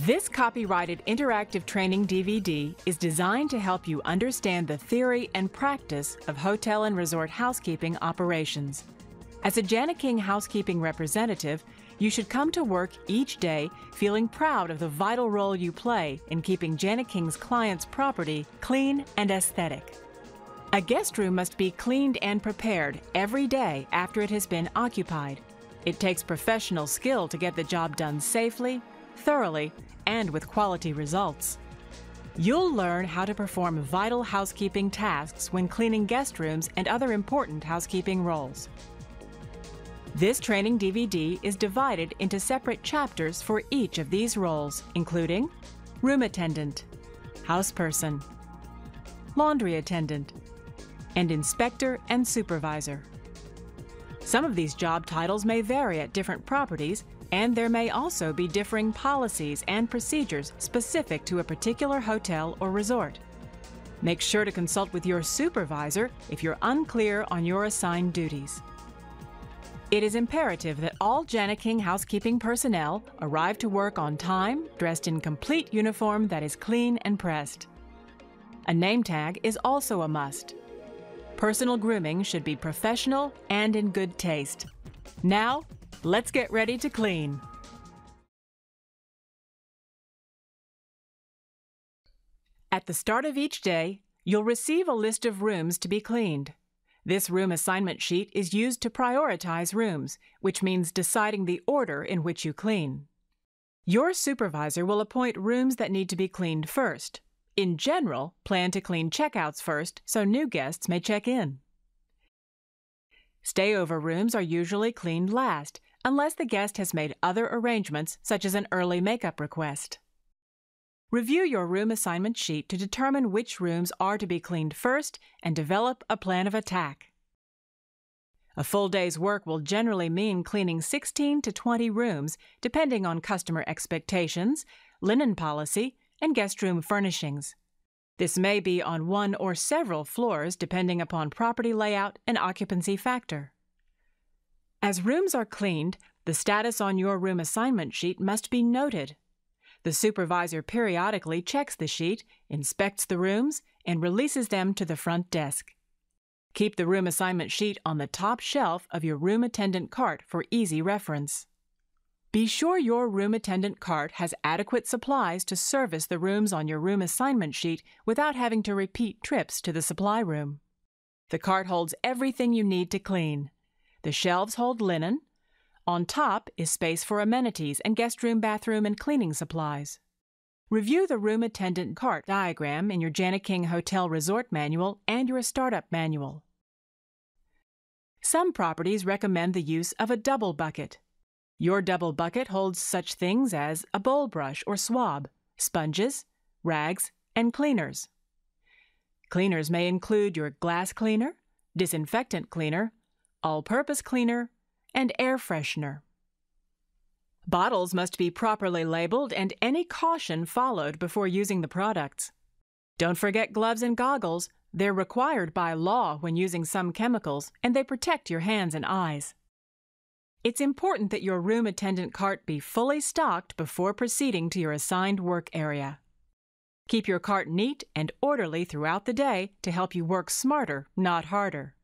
This copyrighted interactive training DVD is designed to help you understand the theory and practice of hotel and resort housekeeping operations. As a Jana King housekeeping representative, you should come to work each day feeling proud of the vital role you play in keeping Jana King's clients' property clean and aesthetic. A guest room must be cleaned and prepared every day after it has been occupied. It takes professional skill to get the job done safely, thoroughly, and with quality results. You'll learn how to perform vital housekeeping tasks when cleaning guest rooms and other important housekeeping roles. This training DVD is divided into separate chapters for each of these roles, including room attendant, houseperson, laundry attendant, and inspector and supervisor. Some of these job titles may vary at different properties, and there may also be differing policies and procedures specific to a particular hotel or resort. Make sure to consult with your supervisor if you're unclear on your assigned duties. It is imperative that all Jana King housekeeping personnel arrive to work on time, dressed in complete uniform that is clean and pressed. A name tag is also a must. Personal grooming should be professional and in good taste. Now, let's get ready to clean. At the start of each day, you'll receive a list of rooms to be cleaned. This room assignment sheet is used to prioritize rooms, which means deciding the order in which you clean. Your supervisor will appoint rooms that need to be cleaned first. In general, plan to clean checkouts first so new guests may check in. Stayover rooms are usually cleaned last, unless the guest has made other arrangements, such as an early makeup request. Review your room assignment sheet to determine which rooms are to be cleaned first and develop a plan of attack. A full day's work will generally mean cleaning 16 to 20 rooms, depending on customer expectations, linen policy, and guest room furnishings. This may be on one or several floors, depending upon property layout and occupancy factor. As rooms are cleaned, the status on your room assignment sheet must be noted. The supervisor periodically checks the sheet, inspects the rooms, and releases them to the front desk. Keep the room assignment sheet on the top shelf of your room attendant cart for easy reference. Be sure your room attendant cart has adequate supplies to service the rooms on your room assignment sheet without having to repeat trips to the supply room. The cart holds everything you need to clean. The shelves hold linen. On top is space for amenities and guest room, bathroom, and cleaning supplies. Review the room attendant cart diagram in your Jana King Hotel Resort Manual and your Startup Manual. Some properties recommend the use of a double bucket. Your double bucket holds such things as a bowl brush or swab, sponges, rags, and cleaners. Cleaners may include your glass cleaner, disinfectant cleaner, all-purpose cleaner, and air freshener. Bottles must be properly labeled and any caution followed before using the products. Don't forget gloves and goggles. They're required by law when using some chemicals, and they protect your hands and eyes. It's important that your room attendant cart be fully stocked before proceeding to your assigned work area. Keep your cart neat and orderly throughout the day to help you work smarter, not harder.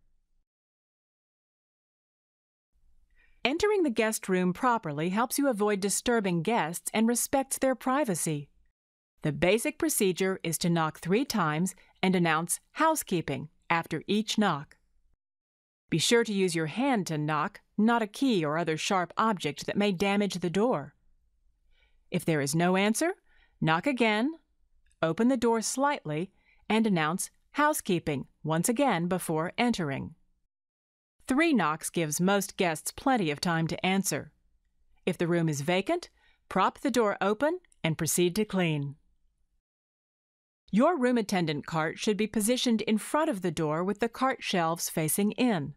Entering the guest room properly helps you avoid disturbing guests and respects their privacy. The basic procedure is to knock 3 times and announce "housekeeping" after each knock. Be sure to use your hand to knock, not a key or other sharp object that may damage the door. If there is no answer, knock again, open the door slightly, and announce "housekeeping" once again before entering. 3 knocks gives most guests plenty of time to answer. If the room is vacant, prop the door open and proceed to clean. Your room attendant cart should be positioned in front of the door with the cart shelves facing in.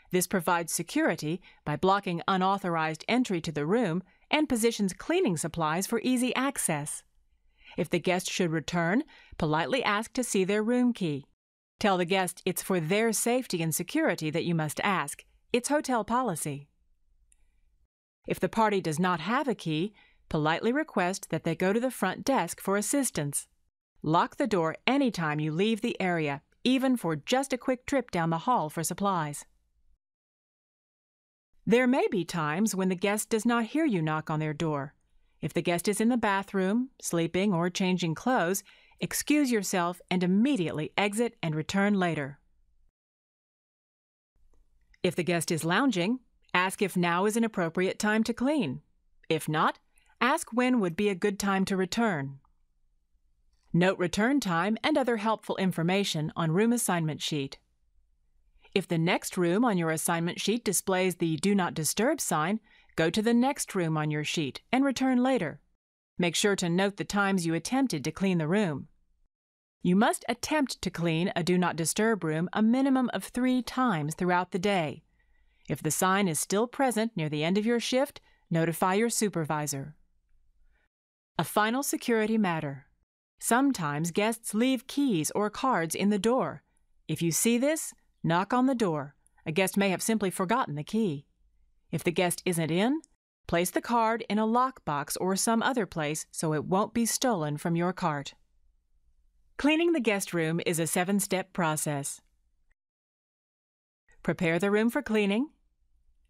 This provides security by blocking unauthorized entry to the room and positions cleaning supplies for easy access. If the guest should return, politely ask to see their room key. Tell the guest it's for their safety and security that you must ask. It's hotel policy. If the party does not have a key, Politely request that they go to the front desk for assistance. Lock the door anytime you leave the area, even for just a quick trip down the hall for supplies. There may be times when the guest does not hear you knock on their door. If the guest is in the bathroom, sleeping, or changing clothes, excuse yourself and immediately exit and return later. If the guest is lounging, ask if now is an appropriate time to clean. If not, ask when would be a good time to return. Note return time and other helpful information on room assignment sheet. If the next room on your assignment sheet displays the Do Not Disturb sign, go to the next room on your sheet and return later. Make sure to note the times you attempted to clean the room. You must attempt to clean a Do Not Disturb room a minimum of 3 times throughout the day. If the sign is still present near the end of your shift, notify your supervisor. A final security matter. Sometimes guests leave keys or cards in the door. If you see this, knock on the door. A guest may have simply forgotten the key. If the guest isn't in, place the card in a lockbox or some other place so it won't be stolen from your cart. Cleaning the guest room is a 7-step process. Prepare the room for cleaning.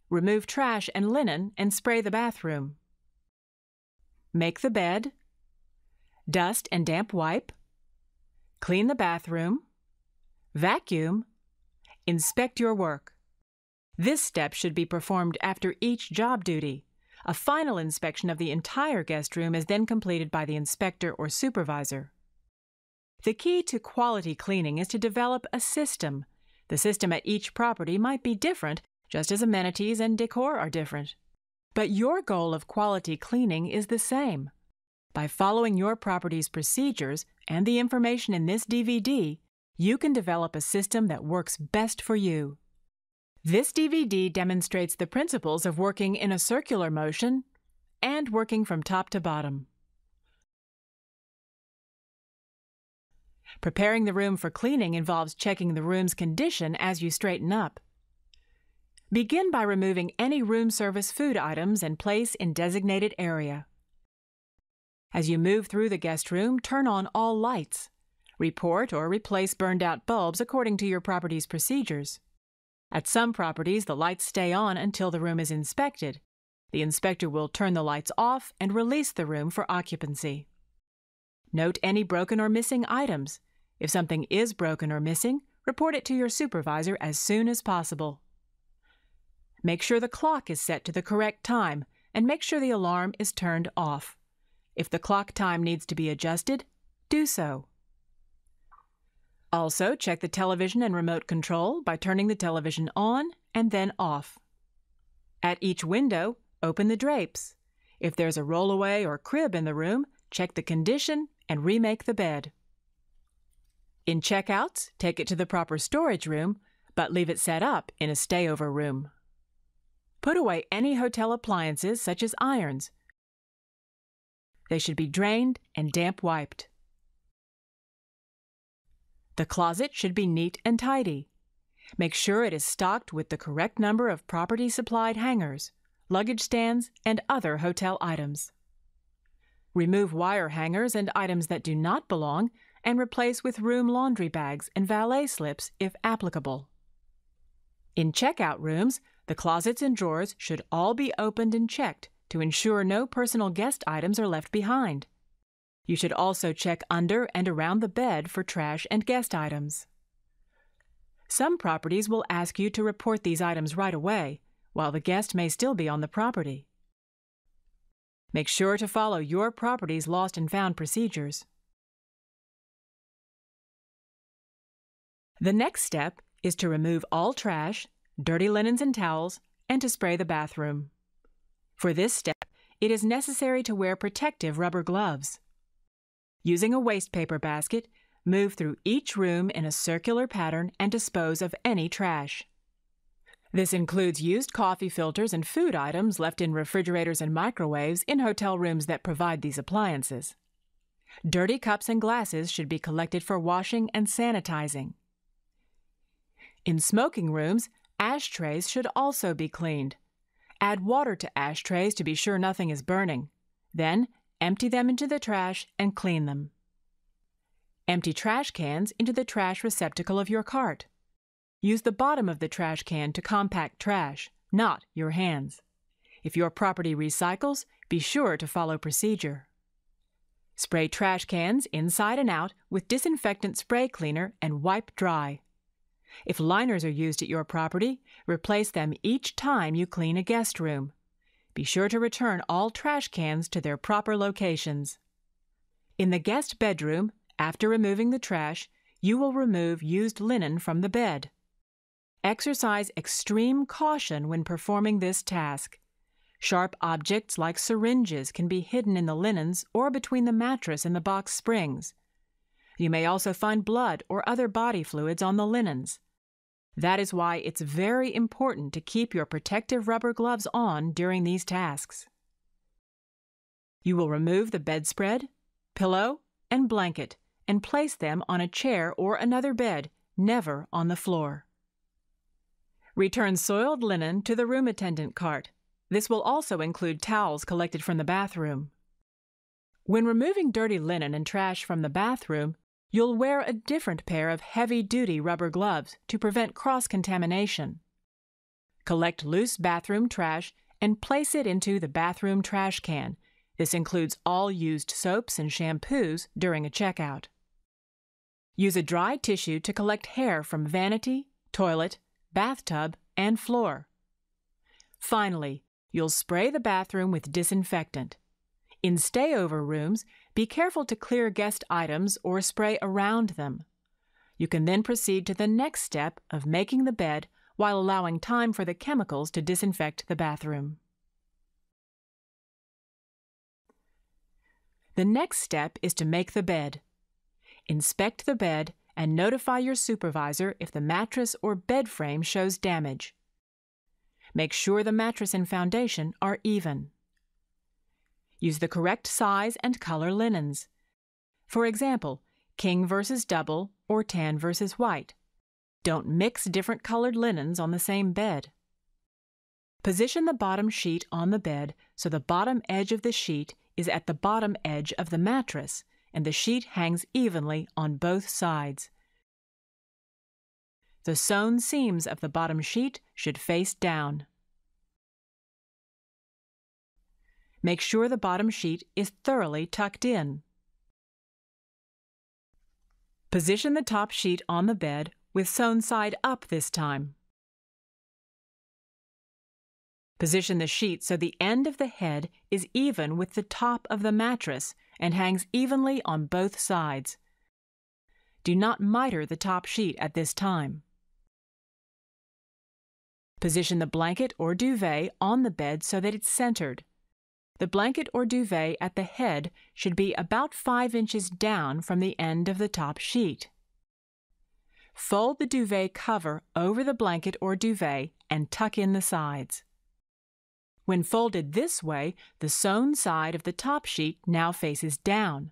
Remove trash and linen and spray the bathroom. Make the bed. Dust and damp wipe. Clean the bathroom. Vacuum. Inspect your work. This step should be performed after each job duty. A final inspection of the entire guest room is then completed by the inspector or supervisor. The key to quality cleaning is to develop a system. The system at each property might be different, just as amenities and decor are different. But your goal of quality cleaning is the same. By following your property's procedures and the information in this DVD, you can develop a system that works best for you. This DVD demonstrates the principles of working in a circular motion and working from top to bottom. Preparing the room for cleaning involves checking the room's condition as you straighten up. Begin by removing any room service food items and place in designated area. As you move through the guest room, turn on all lights. Report or replace burned-out bulbs according to your property's procedures. At some properties, the lights stay on until the room is inspected. The inspector will turn the lights off and release the room for occupancy. Note any broken or missing items. If something is broken or missing, report it to your supervisor as soon as possible. Make sure the clock is set to the correct time and make sure the alarm is turned off. If the clock time needs to be adjusted, do so. Also, check the television and remote control by turning the television on and then off. At each window, open the drapes. If there's a rollaway or crib in the room, check the condition and remake the bed. In checkouts, take it to the proper storage room, but leave it set up in a stayover room. Put away any hotel appliances such as irons. They should be drained and damp wiped. The closet should be neat and tidy. Make sure it is stocked with the correct number of property-supplied hangers, luggage stands, and other hotel items. Remove wire hangers and items that do not belong and replace with room laundry bags and valet slips if applicable. In checkout rooms, the closets and drawers should all be opened and checked to ensure no personal guest items are left behind. You should also check under and around the bed for trash and guest items. Some properties will ask you to report these items right away, while the guest may still be on the property. Make sure to follow your property's lost and found procedures. The next step is to remove all trash, dirty linens and towels, and to spray the bathroom. For this step, it is necessary to wear protective rubber gloves. Using a waste paper basket, move through each room in a circular pattern and dispose of any trash. This includes used coffee filters and food items left in refrigerators and microwaves in hotel rooms that provide these appliances. Dirty cups and glasses should be collected for washing and sanitizing. In smoking rooms, ashtrays should also be cleaned. Add water to ashtrays to be sure nothing is burning. Then, empty them into the trash and clean them. Empty trash cans into the trash receptacle of your cart. Use the bottom of the trash can to compact trash, not your hands. If your property recycles, be sure to follow procedure. Spray trash cans inside and out with disinfectant spray cleaner and wipe dry. If liners are used at your property, replace them each time you clean a guest room. Be sure to return all trash cans to their proper locations. In the guest bedroom, after removing the trash, you will remove used linen from the bed. Exercise extreme caution when performing this task. Sharp objects like syringes can be hidden in the linens or between the mattress and the box springs. You may also find blood or other body fluids on the linens. That is why it's very important to keep your protective rubber gloves on during these tasks. You will remove the bedspread, pillow, and blanket and place them on a chair or another bed, never on the floor. Return soiled linen to the room attendant cart. This will also include towels collected from the bathroom. When removing dirty linen and trash from the bathroom, you'll wear a different pair of heavy-duty rubber gloves to prevent cross-contamination. Collect loose bathroom trash and place it into the bathroom trash can. This includes all used soaps and shampoos during a checkout. Use a dry tissue to collect hair from vanity, toilet, bathtub, and floor. Finally, you'll spray the bathroom with disinfectant. In stayover rooms, be careful to clear guest items or spray around them. You can then proceed to the next step of making the bed while allowing time for the chemicals to disinfect the bathroom. The next step is to make the bed. Inspect the bed and notify your supervisor if the mattress or bed frame shows damage. Make sure the mattress and foundation are even. Use the correct size and color linens. For example, king versus double or tan versus white. Don't mix different colored linens on the same bed. Position the bottom sheet on the bed so the bottom edge of the sheet is at the bottom edge of the mattress and the sheet hangs evenly on both sides. The sewn seams of the bottom sheet should face down. Make sure the bottom sheet is thoroughly tucked in. Position the top sheet on the bed with sewn side up this time. Position the sheet so the end of the head is even with the top of the mattress and hangs evenly on both sides. Do not miter the top sheet at this time. Position the blanket or duvet on the bed so that it's centered. The blanket or duvet at the head should be about 5 inches down from the end of the top sheet. Fold the duvet cover over the blanket or duvet and tuck in the sides. When folded this way, the sewn side of the top sheet now faces down.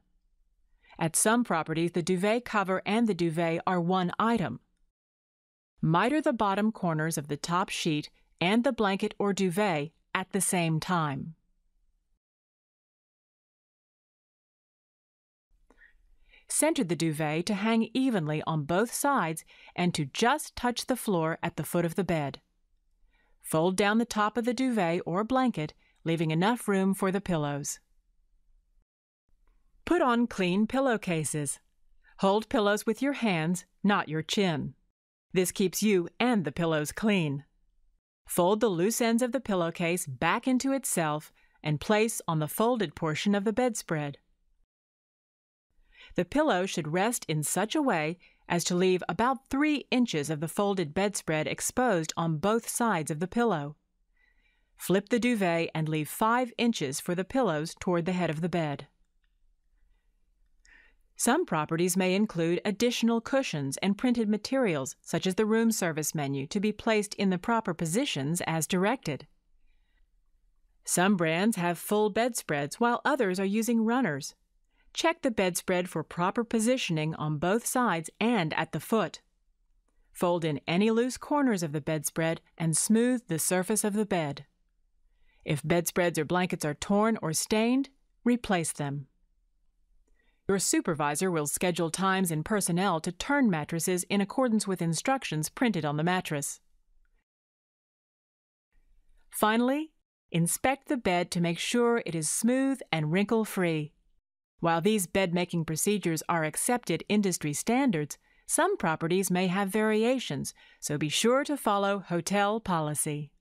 At some properties, the duvet cover and the duvet are one item. Miter the bottom corners of the top sheet and the blanket or duvet at the same time. Center the duvet to hang evenly on both sides and to just touch the floor at the foot of the bed. Fold down the top of the duvet or blanket, leaving enough room for the pillows. Put on clean pillowcases. Hold pillows with your hands, not your chin. This keeps you and the pillows clean. Fold the loose ends of the pillowcase back into itself and place on the folded portion of the bedspread. The pillow should rest in such a way as to leave about 3 inches of the folded bedspread exposed on both sides of the pillow. Flip the duvet and leave 5 inches for the pillows toward the head of the bed. Some properties may include additional cushions and printed materials, such as the room service menu, to be placed in the proper positions as directed. Some brands have full bedspreads, while others are using runners. Check the bedspread for proper positioning on both sides and at the foot. Fold in any loose corners of the bedspread and smooth the surface of the bed. If bedspreads or blankets are torn or stained, replace them. Your supervisor will schedule times in personnel to turn mattresses in accordance with instructions printed on the mattress. Finally, inspect the bed to make sure it is smooth and wrinkle-free. While these bed-making procedures are accepted industry standards, some properties may have variations, so be sure to follow hotel policy.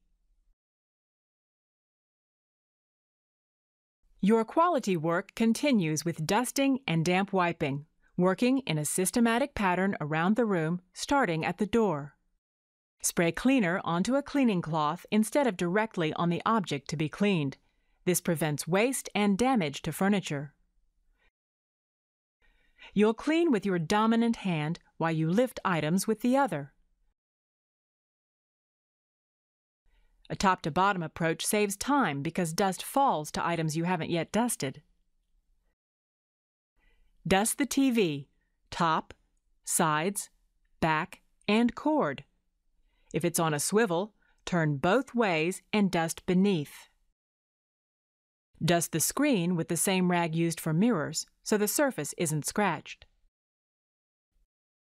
Your quality work continues with dusting and damp wiping, working in a systematic pattern around the room, starting at the door. Spray cleaner onto a cleaning cloth instead of directly on the object to be cleaned. This prevents waste and damage to furniture. You'll clean with your dominant hand while you lift items with the other. A top-to-bottom approach saves time because dust falls to items you haven't yet dusted. Dust the TV, top, sides, back, and cord. If it's on a swivel, turn both ways and dust beneath. Dust the screen with the same rag used for mirrors, so the surface isn't scratched.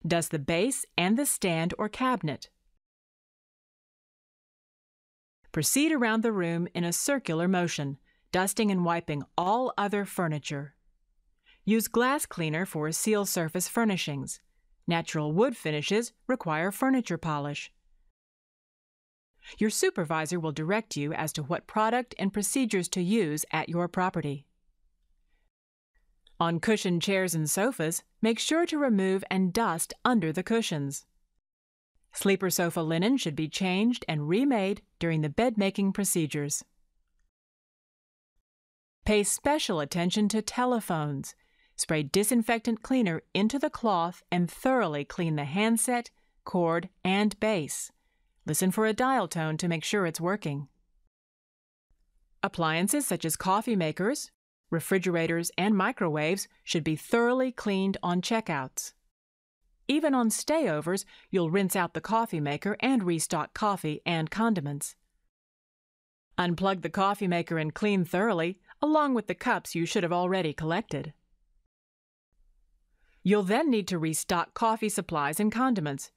Dust the base and the stand or cabinet. Proceed around the room in a circular motion, dusting and wiping all other furniture. Use glass cleaner for seal surface furnishings. Natural wood finishes require furniture polish. Your supervisor will direct you as to what product and procedures to use at your property. On cushioned chairs and sofas, make sure to remove and dust under the cushions. Sleeper sofa linen should be changed and remade during the bed-making procedures. Pay special attention to telephones. Spray disinfectant cleaner into the cloth and thoroughly clean the handset, cord, and base. Listen for a dial tone to make sure it's working. Appliances such as coffee makers, refrigerators, and microwaves should be thoroughly cleaned on checkouts. Even on stayovers, you'll rinse out the coffee maker and restock coffee and condiments. Unplug the coffee maker and clean thoroughly, along with the cups you should have already collected. You'll then need to restock coffee supplies and condiments,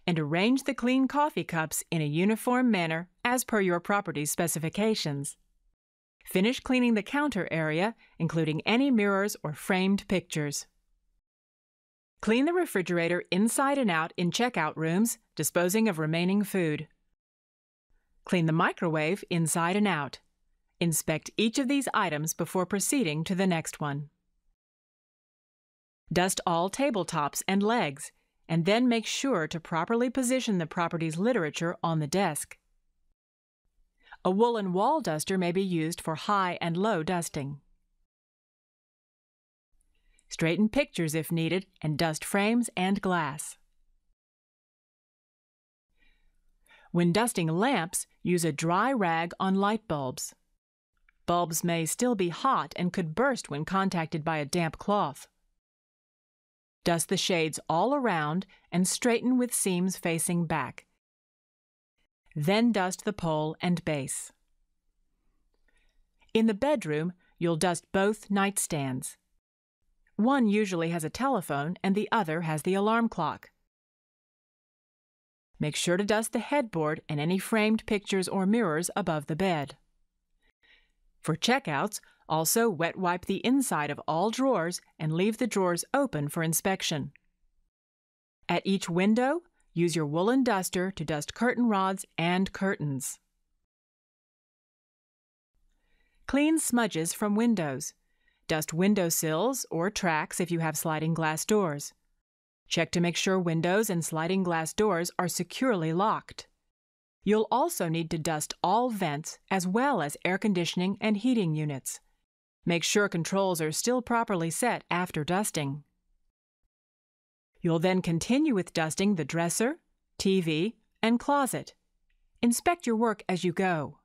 and arrange the clean coffee cups in a uniform manner as per your property's specifications. Finish cleaning the counter area, including any mirrors or framed pictures. Clean the refrigerator inside and out in checkout rooms, disposing of remaining food. Clean the microwave inside and out. Inspect each of these items before proceeding to the next one. Dust all tabletops and legs, and then make sure to properly position the property's literature on the desk. A woolen wall duster may be used for high and low dusting. Straighten pictures if needed and dust frames and glass. When dusting lamps, use a dry rag on light bulbs. Bulbs may still be hot and could burst when contacted by a damp cloth. Dust the shades all around and straighten with seams facing back. Then dust the pole and base. In the bedroom, you'll dust both nightstands. One usually has a telephone and the other has the alarm clock. Make sure to dust the headboard and any framed pictures or mirrors above the bed. For checkouts, also wet wipe the inside of all drawers and leave the drawers open for inspection. At each window, use your woolen duster to dust curtain rods and curtains. Clean smudges from windows. Dust window sills or tracks if you have sliding glass doors. Check to make sure windows and sliding glass doors are securely locked. You'll also need to dust all vents as well as air conditioning and heating units. Make sure controls are still properly set after dusting. You'll then continue with dusting the dresser, TV, and closet. Inspect your work as you go.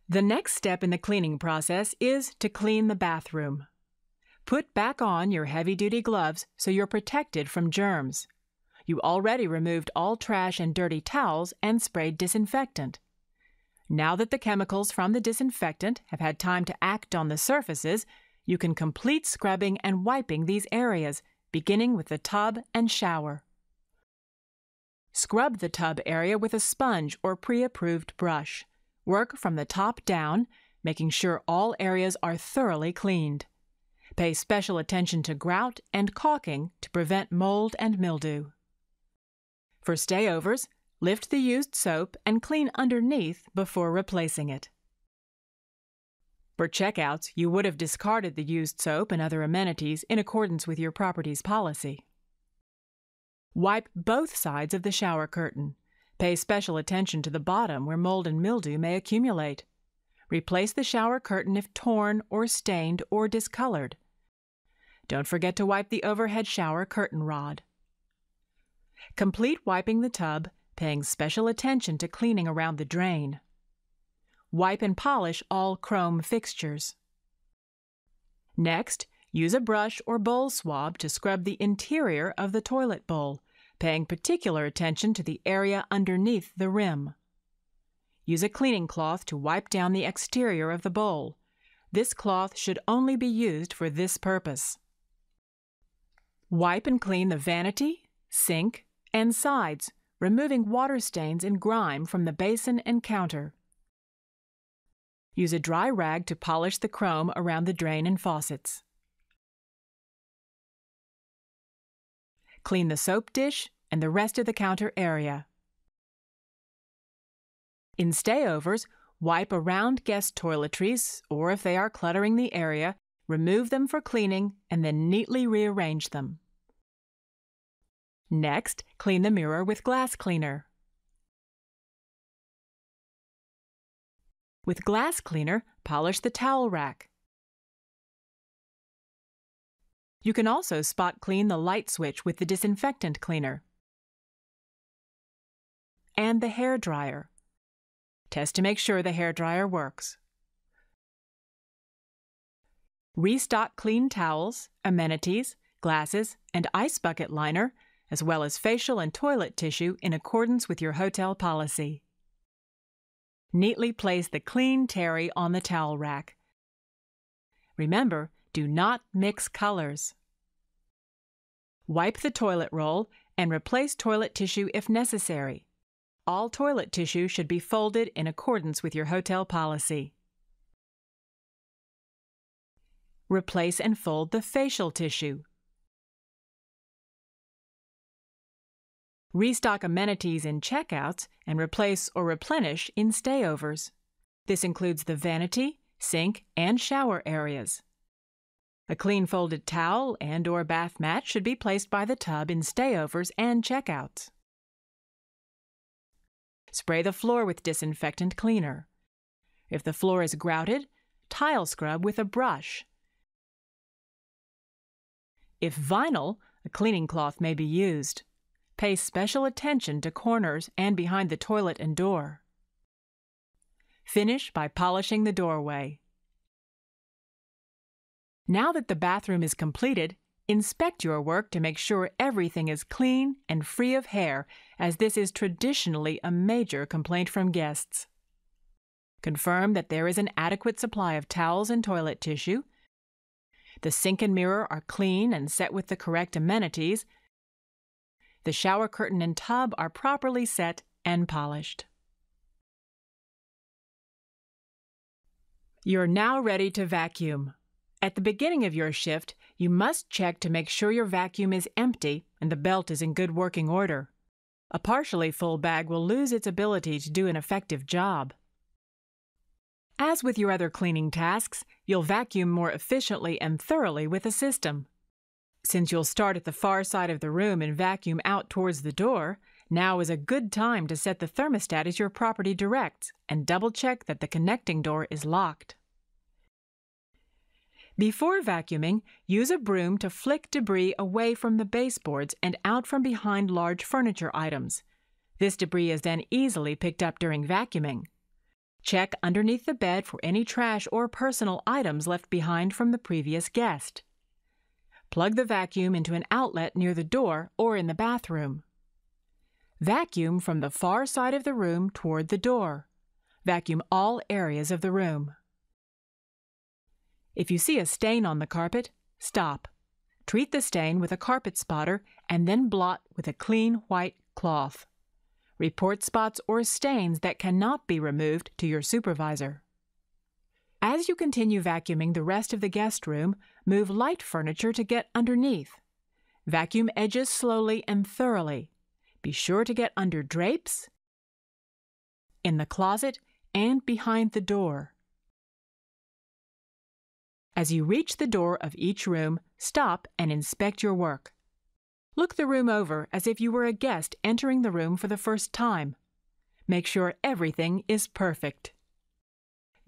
The next step in the cleaning process is to clean the bathroom. Put back on your heavy-duty gloves so you're protected from germs. You already removed all trash and dirty towels and sprayed disinfectant. Now that the chemicals from the disinfectant have had time to act on the surfaces, you can complete scrubbing and wiping these areas, beginning with the tub and shower. Scrub the tub area with a sponge or pre-approved brush. Work from the top down, making sure all areas are thoroughly cleaned. Pay special attention to grout and caulking to prevent mold and mildew. For stayovers, lift the used soap and clean underneath before replacing it. For checkouts, you would have discarded the used soap and other amenities in accordance with your property's policy. Wipe both sides of the shower curtain. Pay special attention to the bottom where mold and mildew may accumulate. Replace the shower curtain if torn or stained or discolored. Don't forget to wipe the overhead shower curtain rod. Complete wiping the tub, paying special attention to cleaning around the drain. Wipe and polish all chrome fixtures. Next, use a brush or bowl swab to scrub the interior of the toilet bowl, paying particular attention to the area underneath the rim. Use a cleaning cloth to wipe down the exterior of the bowl. This cloth should only be used for this purpose. Wipe and clean the vanity, sink, and sides, removing water stains and grime from the basin and counter. Use a dry rag to polish the chrome around the drain and faucets. Clean the soap dish and the rest of the counter area. In stayovers, wipe around guest toiletries, or if they are cluttering the area, remove them for cleaning and then neatly rearrange them. Next, clean the mirror with glass cleaner. With glass cleaner, polish the towel rack. You can also spot clean the light switch with the disinfectant cleaner. And the hair dryer. Test to make sure the hair dryer works. Restock clean towels, amenities, glasses, and ice bucket liner, as well as facial and toilet tissue in accordance with your hotel policy. Neatly place the clean terry on the towel rack. Remember, do not mix colors. Wipe the toilet roll and replace toilet tissue if necessary. All toilet tissue should be folded in accordance with your hotel policy. Replace and fold the facial tissue. Restock amenities in checkouts and replace or replenish in stayovers. This includes the vanity, sink, and shower areas. A clean folded towel and/or bath mat should be placed by the tub in stayovers and checkouts. Spray the floor with disinfectant cleaner. If the floor is grouted, tile scrub with a brush. If vinyl, a cleaning cloth may be used. Pay special attention to corners and behind the toilet and door. Finish by polishing the doorway. Now that the bathroom is completed, inspect your work to make sure everything is clean and free of hair, as this is traditionally a major complaint from guests. Confirm that there is an adequate supply of towels and toilet tissue. The sink and mirror are clean and set with the correct amenities. The shower curtain and tub are properly set and polished. You're now ready to vacuum. At the beginning of your shift, you must check to make sure your vacuum is empty and the belt is in good working order. A partially full bag will lose its ability to do an effective job. As with your other cleaning tasks, you'll vacuum more efficiently and thoroughly with a system. Since you'll start at the far side of the room and vacuum out towards the door, now is a good time to set the thermostat as your property directs and double-check that the connecting door is locked. Before vacuuming, use a broom to flick debris away from the baseboards and out from behind large furniture items. This debris is then easily picked up during vacuuming. Check underneath the bed for any trash or personal items left behind from the previous guest. Plug the vacuum into an outlet near the door or in the bathroom. Vacuum from the far side of the room toward the door. Vacuum all areas of the room. If you see a stain on the carpet, stop. Treat the stain with a carpet spotter and then blot with a clean white cloth. Report spots or stains that cannot be removed to your supervisor. As you continue vacuuming the rest of the guest room, move light furniture to get underneath. Vacuum edges slowly and thoroughly. Be sure to get under drapes, in the closet, and behind the door. As you reach the door of each room, stop and inspect your work. Look the room over as if you were a guest entering the room for the first time. Make sure everything is perfect.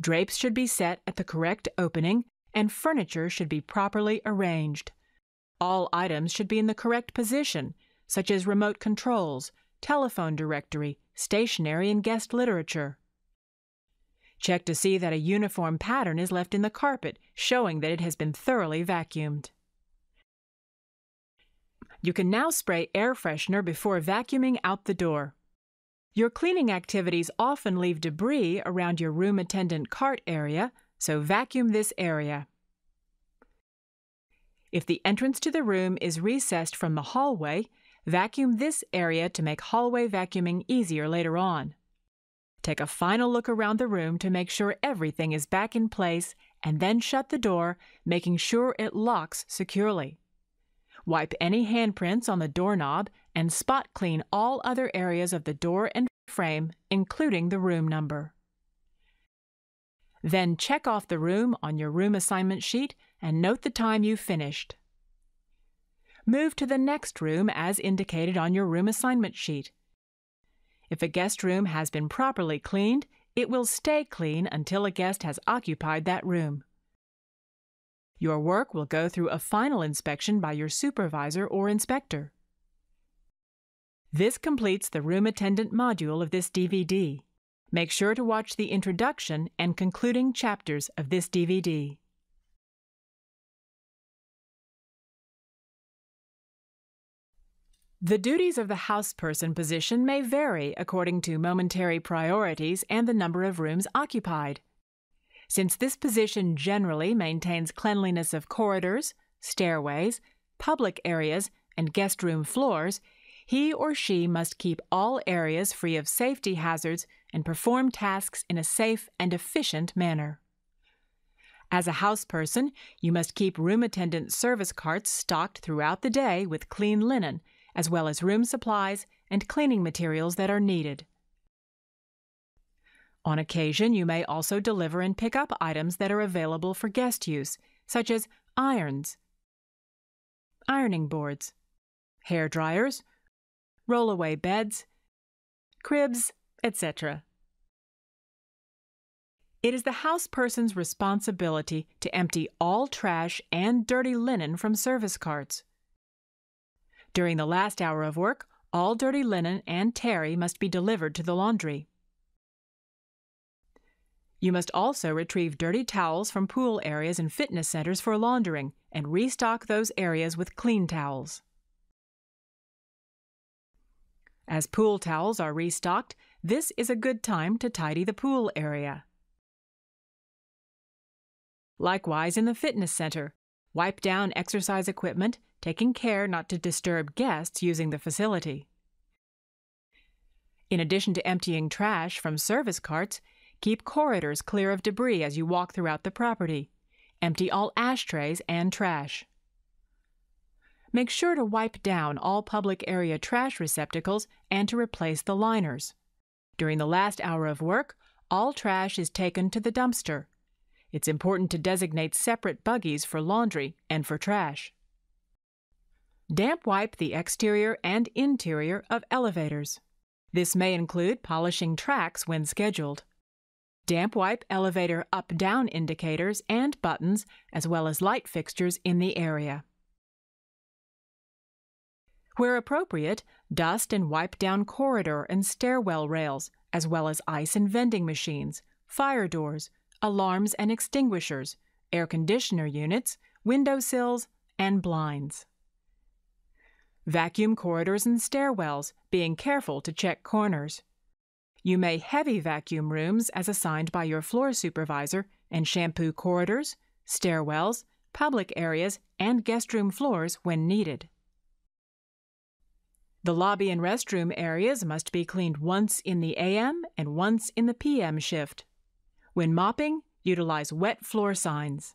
Drapes should be set at the correct opening, and furniture should be properly arranged. All items should be in the correct position, such as remote controls, telephone directory, stationery, and guest literature. Check to see that a uniform pattern is left in the carpet, showing that it has been thoroughly vacuumed. You can now spray air freshener before vacuuming out the door. Your cleaning activities often leave debris around your room attendant cart area, so vacuum this area. If the entrance to the room is recessed from the hallway, vacuum this area to make hallway vacuuming easier later on. Take a final look around the room to make sure everything is back in place, and then shut the door, making sure it locks securely. Wipe any handprints on the doorknob and spot clean all other areas of the door and frame, including the room number. Then check off the room on your room assignment sheet and note the time you finished. Move to the next room as indicated on your room assignment sheet. If a guest room has been properly cleaned, it will stay clean until a guest has occupied that room. Your work will go through a final inspection by your supervisor or inspector. This completes the room attendant module of this DVD. Make sure to watch the introduction and concluding chapters of this DVD. The duties of the houseperson position may vary according to momentary priorities and the number of rooms occupied. Since this position generally maintains cleanliness of corridors, stairways, public areas, and guest room floors, he or she must keep all areas free of safety hazards and perform tasks in a safe and efficient manner. As a houseperson, you must keep room attendant service carts stocked throughout the day with clean linen, as well as room supplies and cleaning materials that are needed. On occasion, you may also deliver and pick up items that are available for guest use, such as irons, ironing boards, hair dryers, rollaway beds, cribs, etc. It is the houseperson's responsibility to empty all trash and dirty linen from service carts. During the last hour of work, all dirty linen and terry must be delivered to the laundry. You must also retrieve dirty towels from pool areas and fitness centers for laundering and restock those areas with clean towels. As pool towels are restocked, this is a good time to tidy the pool area. Likewise, in the fitness center, wipe down exercise equipment, taking care not to disturb guests using the facility. In addition to emptying trash from service carts, keep corridors clear of debris as you walk throughout the property. Empty all ashtrays and trash. Make sure to wipe down all public area trash receptacles and to replace the liners. During the last hour of work, all trash is taken to the dumpster. It's important to designate separate buggies for laundry and for trash. Damp wipe the exterior and interior of elevators. This may include polishing tracks when scheduled. Damp wipe elevator up-down indicators and buttons, as well as light fixtures in the area. Where appropriate, dust and wipe down corridor and stairwell rails, as well as ice and vending machines, fire doors, alarms and extinguishers, air conditioner units, windowsills, and blinds. Vacuum corridors and stairwells, being careful to check corners. You may heavy vacuum rooms as assigned by your floor supervisor and shampoo corridors, stairwells, public areas, and guest room floors when needed. The lobby and restroom areas must be cleaned once in the AM and once in the PM shift. When mopping, utilize wet floor signs.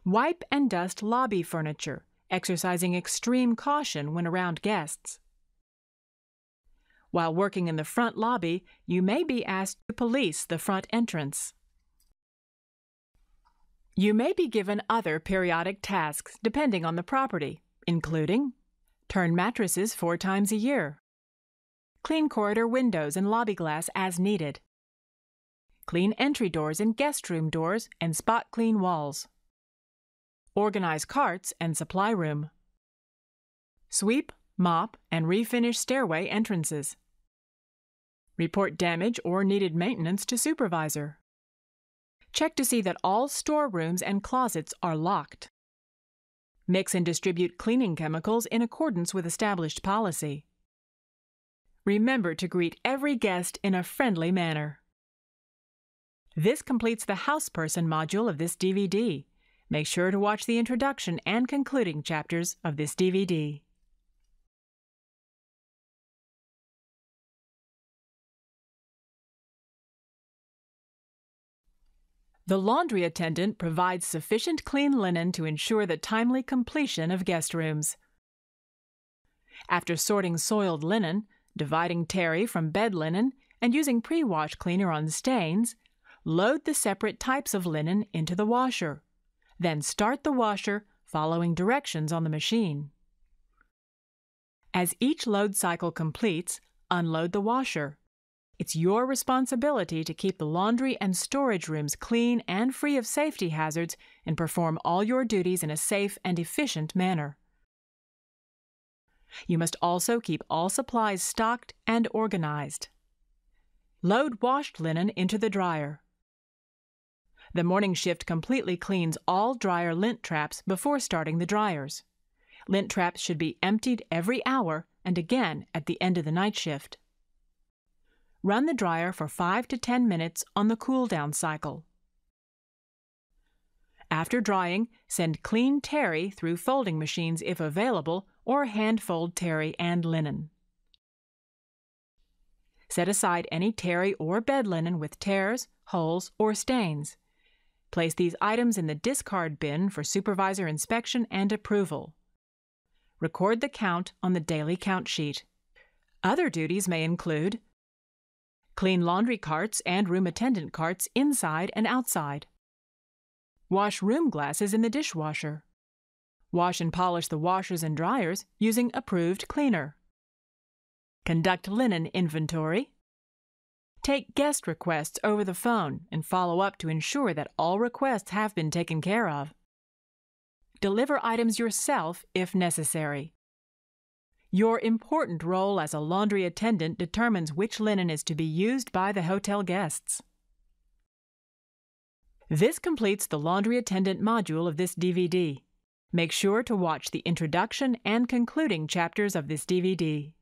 Wipe and dust lobby furniture, exercising extreme caution when around guests. While working in the front lobby, you may be asked to police the front entrance. You may be given other periodic tasks depending on the property, including turn mattresses 4 times a year, clean corridor windows and lobby glass as needed, clean entry doors and guest room doors and spot clean walls, organize carts and supply room, sweep, mop, and refinish stairway entrances, report damage or needed maintenance to supervisor, check to see that all storerooms and closets are locked, mix and distribute cleaning chemicals in accordance with established policy. Remember to greet every guest in a friendly manner. This completes the House Person module of this DVD. Make sure to watch the introduction and concluding chapters of this DVD. The laundry attendant provides sufficient clean linen to ensure the timely completion of guest rooms. After sorting soiled linen, dividing terry from bed linen, and using pre-wash cleaner on stains, load the separate types of linen into the washer. Then start the washer, following directions on the machine. As each load cycle completes, unload the washer. It's your responsibility to keep the laundry and storage rooms clean and free of safety hazards and perform all your duties in a safe and efficient manner. You must also keep all supplies stocked and organized. Load washed linen into the dryer. The morning shift completely cleans all dryer lint traps before starting the dryers. Lint traps should be emptied every hour and again at the end of the night shift. Run the dryer for 5 to 10 minutes on the cool-down cycle. After drying, send clean terry through folding machines if available, or hand-fold terry and linen. Set aside any terry or bed linen with tears, holes, or stains. Place these items in the discard bin for supervisor inspection and approval. Record the count on the daily count sheet. Other duties may include clean laundry carts and room attendant carts inside and outside. Wash room glasses in the dishwasher. Wash and polish the washers and dryers using approved cleaner. Conduct linen inventory. Take guest requests over the phone and follow up to ensure that all requests have been taken care of. Deliver items yourself if necessary. Your important role as a laundry attendant determines which linen is to be used by the hotel guests. This completes the laundry attendant module of this DVD. Make sure to watch the introduction and concluding chapters of this DVD.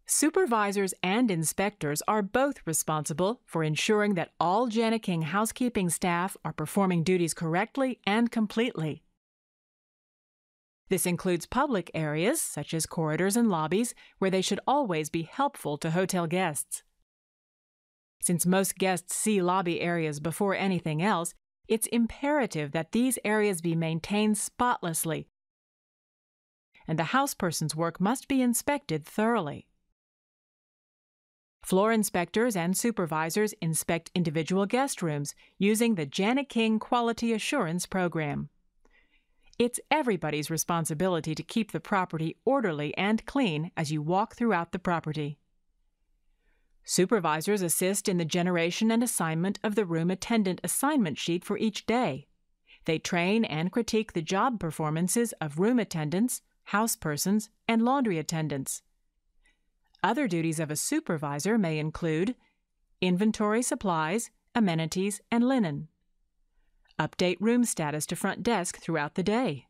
Supervisors and inspectors are both responsible for ensuring that all Jani-King housekeeping staff are performing duties correctly and completely. This includes public areas, such as corridors and lobbies, where they should always be helpful to hotel guests. Since most guests see lobby areas before anything else, it's imperative that these areas be maintained spotlessly, and the houseperson's work must be inspected thoroughly. Floor inspectors and supervisors inspect individual guest rooms using the Jani-King Quality Assurance Program. It's everybody's responsibility to keep the property orderly and clean as you walk throughout the property. Supervisors assist in the generation and assignment of the room attendant assignment sheet for each day. They train and critique the job performances of room attendants, housepersons, and laundry attendants. Other duties of a supervisor may include inventory supplies, amenities, and linen. Update room status to front desk throughout the day.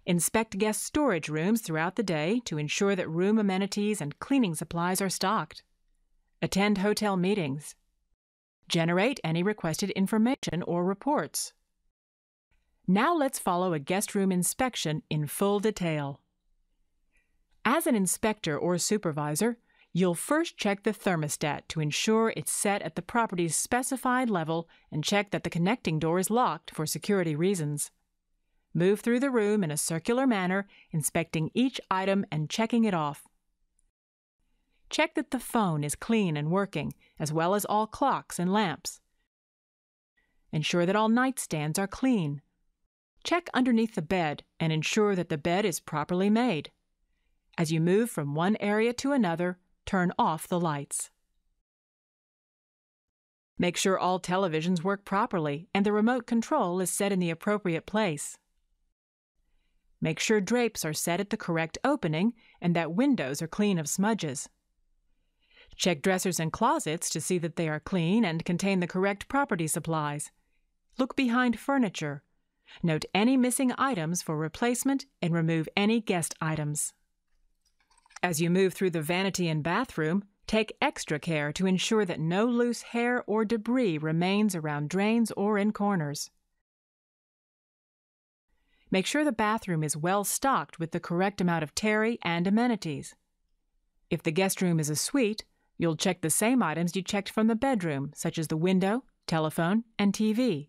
Inspect guest storage rooms throughout the day to ensure that room amenities and cleaning supplies are stocked. Attend hotel meetings. Generate any requested information or reports. Now let's follow a guest room inspection in full detail. As an inspector or supervisor, you'll first check the thermostat to ensure it's set at the property's specified level and check that the connecting door is locked for security reasons. Move through the room in a circular manner, inspecting each item and checking it off. Check that the phone is clean and working, as well as all clocks and lamps. Ensure that all nightstands are clean. Check underneath the bed and ensure that the bed is properly made. As you move from one area to another, turn off the lights. Make sure all televisions work properly and the remote control is set in the appropriate place. Make sure drapes are set at the correct opening and that windows are clean of smudges. Check dressers and closets to see that they are clean and contain the correct property supplies. Look behind furniture. Note any missing items for replacement and remove any guest items. As you move through the vanity and bathroom, take extra care to ensure that no loose hair or debris remains around drains or in corners. Make sure the bathroom is well stocked with the correct amount of terry and amenities. If the guest room is a suite, you'll check the same items you checked from the bedroom, such as the window, telephone, and TV.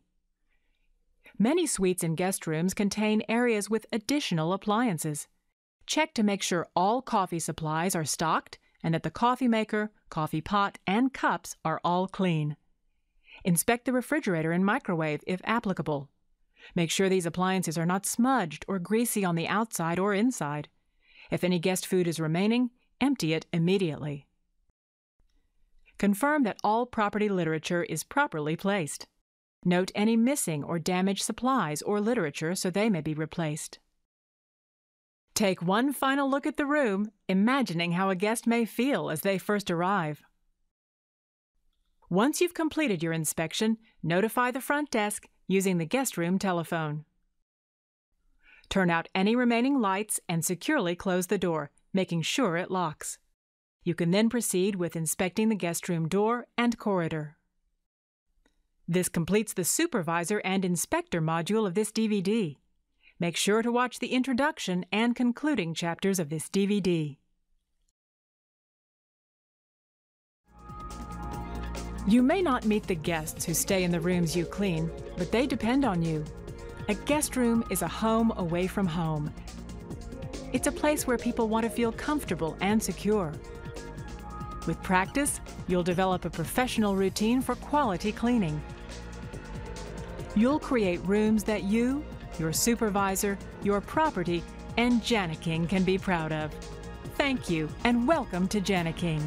Many suites and guest rooms contain areas with additional appliances. Check to make sure all coffee supplies are stocked and that the coffee maker, coffee pot, and cups are all clean. Inspect the refrigerator and microwave if applicable. Make sure these appliances are not smudged or greasy on the outside or inside. If any guest food is remaining, empty it immediately. Confirm that all property literature is properly placed. Note any missing or damaged supplies or literature so they may be replaced. Take one final look at the room, imagining how a guest may feel as they first arrive. Once you've completed your inspection, notify the front desk using the guest room telephone. Turn out any remaining lights and securely close the door, making sure it locks. You can then proceed with inspecting the guest room door and corridor. This completes the Supervisor and Inspector module of this DVD. Make sure to watch the introduction and concluding chapters of this DVD. You may not meet the guests who stay in the rooms you clean, but they depend on you. A guest room is a home away from home. It's a place where people want to feel comfortable and secure. With practice, you'll develop a professional routine for quality cleaning. You'll create rooms that you, your supervisor, your property, and Janiking can be proud of. Thank you, and welcome to Janiking.